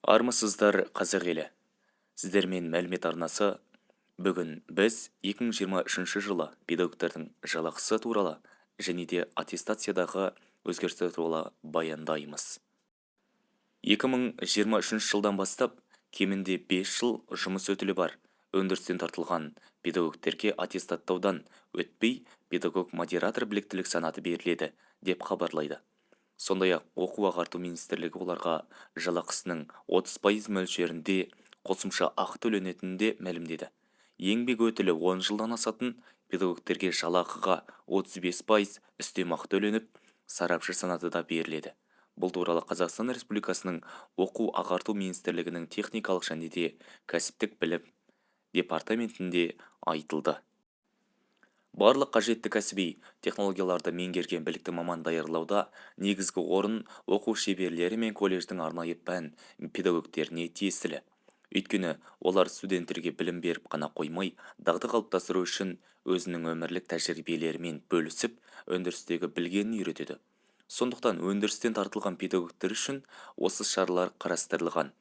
Армысыздар, қазақ елі. Сіздермен мәлімет арнасы. Бүгін біз 2023 жылы педагогтардың жалақысы туралы және де аттестациядағы өзгерістер туралы баяндаймыз. 2023 жылдан бастап кемінде 5 жыл жұмыс өтілі бар өндірістен тартылған педагогтерге аттестаттаудан өтпей педагог-модератор біліктілік санаты беріледі деп хабарлайды. Сондай-ақ оқу-ағарту министрлігі оларға жалақысының 30% мөлшерінде қосымша ақы төленетінін де мәлімдеді. Еңбек өтілі 10 жылдан асатын педагогтерге жалақыға 35% үстемақы төленіп, сарапшы санаты да беріледі. Бұл туралы Қазақстан Республикасының оқу-ағарту министрлігінің техникалық және де кәсіптік білім департаментінде айтылды. Барлық қажетті кәсіби технологияларды меңгерген білікті маман даярлауда негізгі орын оқу шеберлері мен колледждің арнайы пән педагогтеріне тиесілі. Өйткені олар студенттерге білім беріп қана қоймай, дағды қалыптастыру үшін өзінің өмірлік тәжірибелерімен бөлісіп, өндірістегі білгенін үйретеді. Сондықтан өндірістен тартылған педагогтер үшін осы шаралар қарастырылған.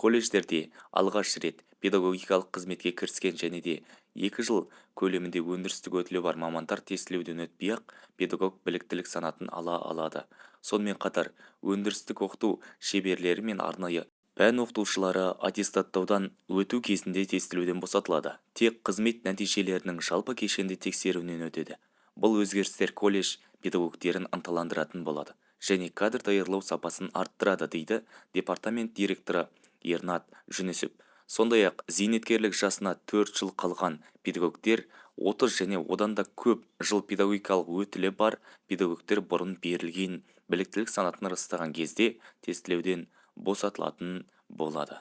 Колледждерде алғаш рет педагогикалық қызметке кіріскен және де 2 жыл көлемінде өндірістік өтілі бар мамандар тестілеуден өтпей-ақ педагог біліктілік санатын ала алады. Сонымен қатар өндірістік оқыту шеберлері мен арнайы пән оқытушылары аттестаттаудан өту кезінде тестілеуден босатылады. Тек қызмет нәтижелерінің жалпы кешенді тексеруінен өтеді. Бұл өзгерістер колледж педагогтерін ынталандыратын болады және кадр даярлау сапасын арттырады, дейді департамент директоры Ернат Жүнісов. Сондай-ақ зейнеткерлік жасына 4 жыл қалған педагогтер, 30 және одан да көп жыл педагогикалық өтілі бар педагогтер бұрын берілген біліктілік санатын растаған кезде тестілеуден босатылатын болады.